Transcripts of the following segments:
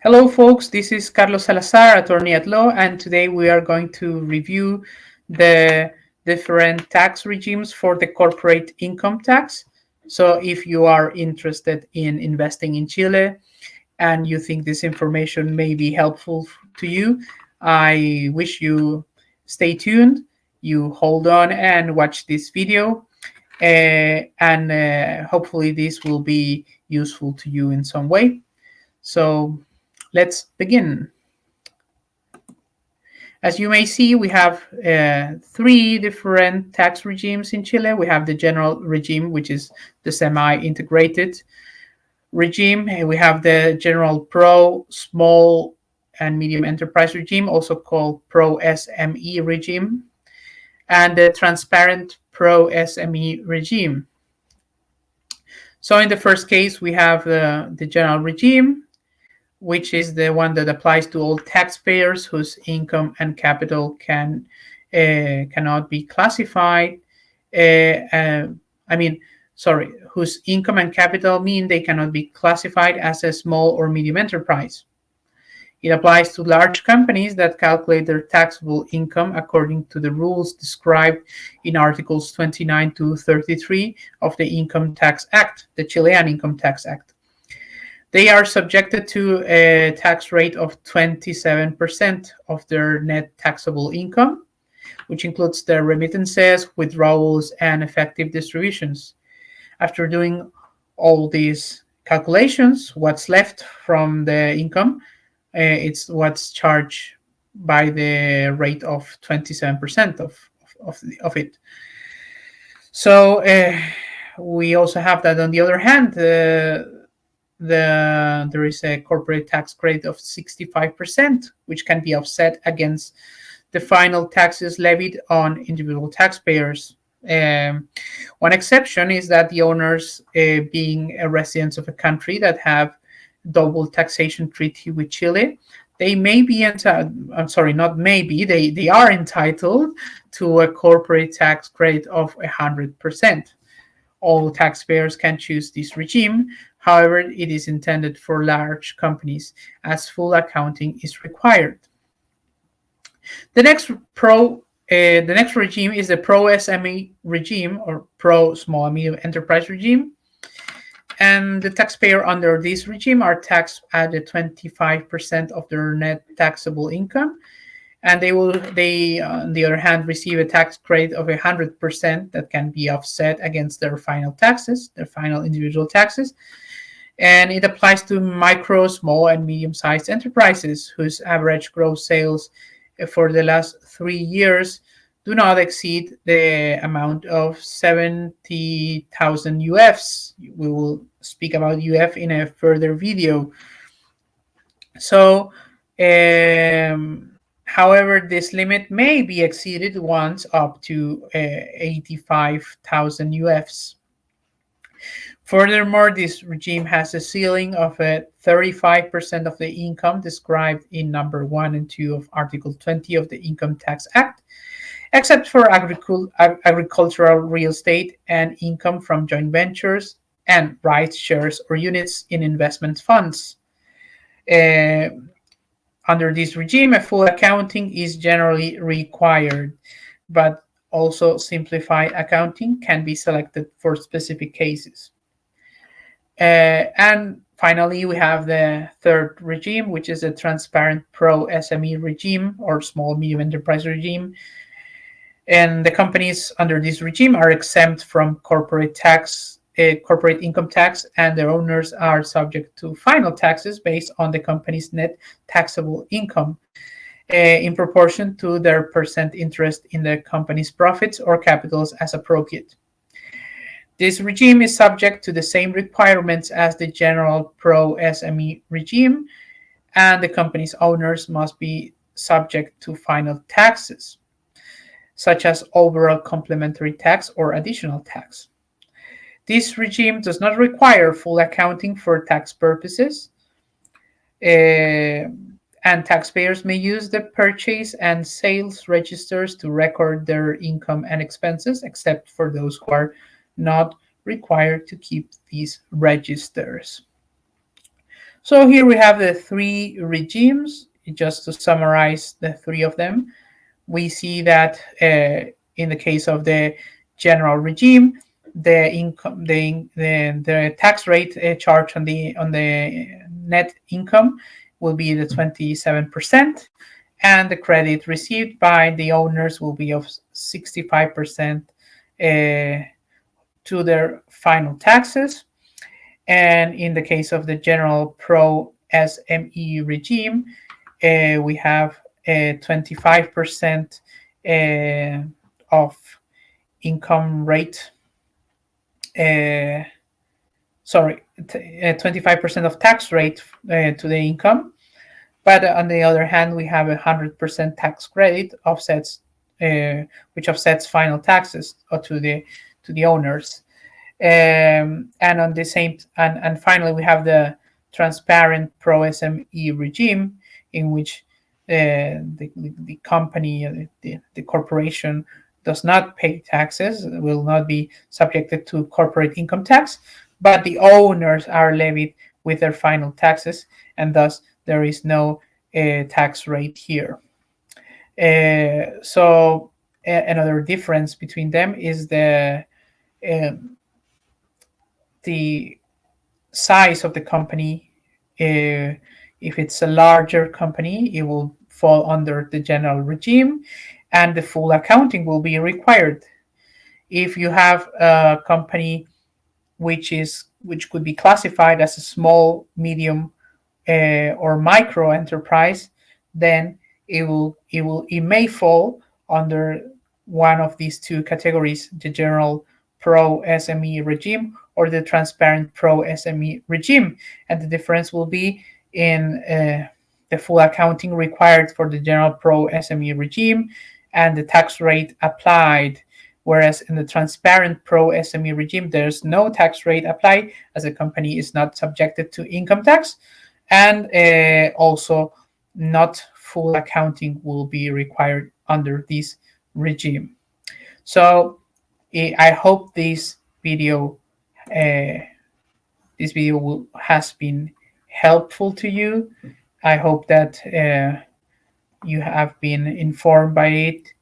Hello, folks. This is Carlos Salazar, attorney at law, and today we are going to review the different tax regimes for the corporate income tax. So, if you are interested in investing in Chile and you think this information may be helpful to you, I wish you stay tuned, you hold on and watch this video, and hopefully, this will be useful to you in some way. So, let's begin. As you may see, we have three different tax regimes in Chile. We have the general regime, which is the semi-integrated regime. We have the general pro, small, and medium enterprise regime, also called pro SME regime, and the transparent pro SME regime. So in the first case, we have the general regime, which is the one that applies to all taxpayers whose income and capital cannot be classified. Whose income and capital mean they cannot be classified as a small or medium enterprise. It applies to large companies that calculate their taxable income according to the rules described in Articles 29 to 33 of the Income Tax Act, the Chilean Income Tax Act. They are subjected to a tax rate of 27% of their net taxable income, which includes their remittances, withdrawals, and effective distributions. After doing all these calculations, what's left from the income, it's what's charged by the rate of 27% of it. So we also have that on the other hand, there is a corporate tax credit of 65%, which can be offset against the final taxes levied on individual taxpayers. One exception is that the owners, being residents of a country that have double taxation treaty with Chile, they may be they are entitled to a corporate tax credit of 100%. All taxpayers can choose this regime. However, it is intended for large companies as full accounting is required. The next regime is the pro SME regime, or pro small and medium enterprise regime. And the taxpayer under this regime are taxed at 25% of their net taxable income. And they, on the other hand, receive a tax credit of 100% that can be offset against their final taxes, their final individual taxes. And it applies to micro, small, and medium-sized enterprises whose average gross sales for the last 3 years do not exceed the amount of 70,000 UFs. We will speak about UF in a further video. So, however, this limit may be exceeded once up to 85,000 UFs. Furthermore, this regime has a ceiling of 35% of the income described in number 1 and 2 of Article 20 of the Income Tax Act, except for agricultural real estate and income from joint ventures and rights, shares, or units in investment funds. Under this regime, a full accounting is generally required, but also simplified accounting can be selected for specific cases. And finally, we have the third regime, which is a transparent pro SME regime or small medium enterprise regime. And the companies under this regime are exempt from corporate income tax, and their owners are subject to final taxes based on the company's net taxable income in proportion to their percent interest in the company's profits or capitals as appropriate. This regime is subject to the same requirements as the general pro SME regime, and the company's owners must be subject to final taxes, such as overall complementary tax or additional tax. This regime does not require full accounting for tax purposes, and taxpayers may use the purchase and sales registers to record their income and expenses, except for those who are not required to keep these registers. So here we have the three regimes. Just to summarize the three of them, we see that in the case of the general regime, the income, the tax rate charged on the net income will be the 27%, and the credit received by the owners will be of 65% to their final taxes. And in the case of the general pro SME regime, we have 25% of income rate. Uh, 25% of tax rate to the income. But on the other hand, we have 100% tax credit which offsets final taxes to the owners. And on the same and finally we have the transparent pro SME regime, in which the company, the corporation, does not pay taxes, will not be subjected to corporate income tax, but the owners are levied with their final taxes, and thus there is no tax rate here. So another difference between them is um, the size of the company. If it's a larger company, it will fall under the general regime, and the full accounting will be required. If you have a company which could be classified as a small, medium, or micro enterprise, then it may fall under one of these two categories: the general pro SME regime or the transparent pro SME regime. And the difference will be in the full accounting required for the general pro SME regime and the tax rate applied. Whereas in the transparent pro SME regime, there's no tax rate applied, as the company is not subjected to income tax, and also not full accounting will be required under this regime. So I hope uh, this video has been helpful to you. I hope that you have been informed by it.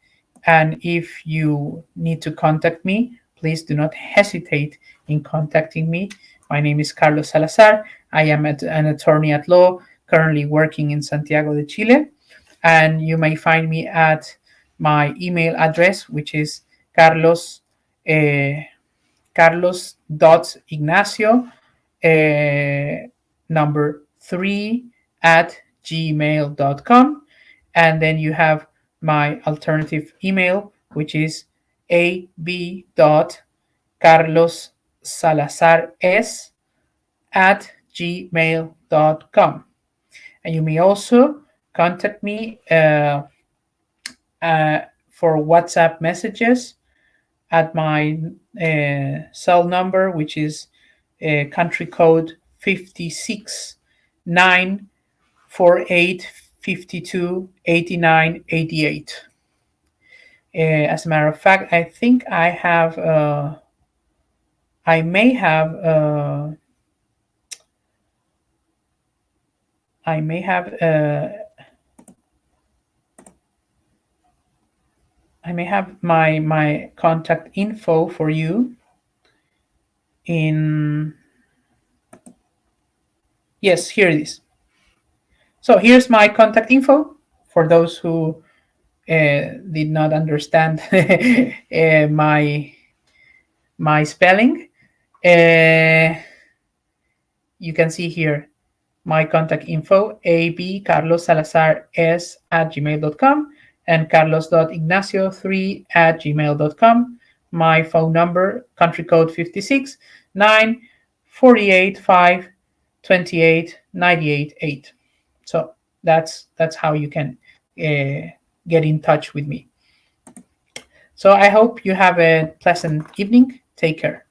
And if you need to contact me, please do not hesitate in contacting me. My name is Carlos Salazar. I am an attorney at law, currently working in Santiago de Chile. And you may find me at my email address, which is carlos.ignacio number 3 at gmail.com. And then you have my alternative email, which is ab.carlossalazars at gmail.com. And you may also contact me for WhatsApp messages at my cell number, which is country code 56948528988. As a matter of fact, I think I have, I may have, I may have, I may have my contact info for you in. Yes, here it is. So here's my contact info for those who did not understand my spelling. You can see here my contact info, abcarlossalazars@gmail.com and carlos.ignacio3@gmail.com. My phone number, country code 56 9 48 5 28 98 8. So that's how you can get in touch with me. So I hope you have a pleasant evening. Take care.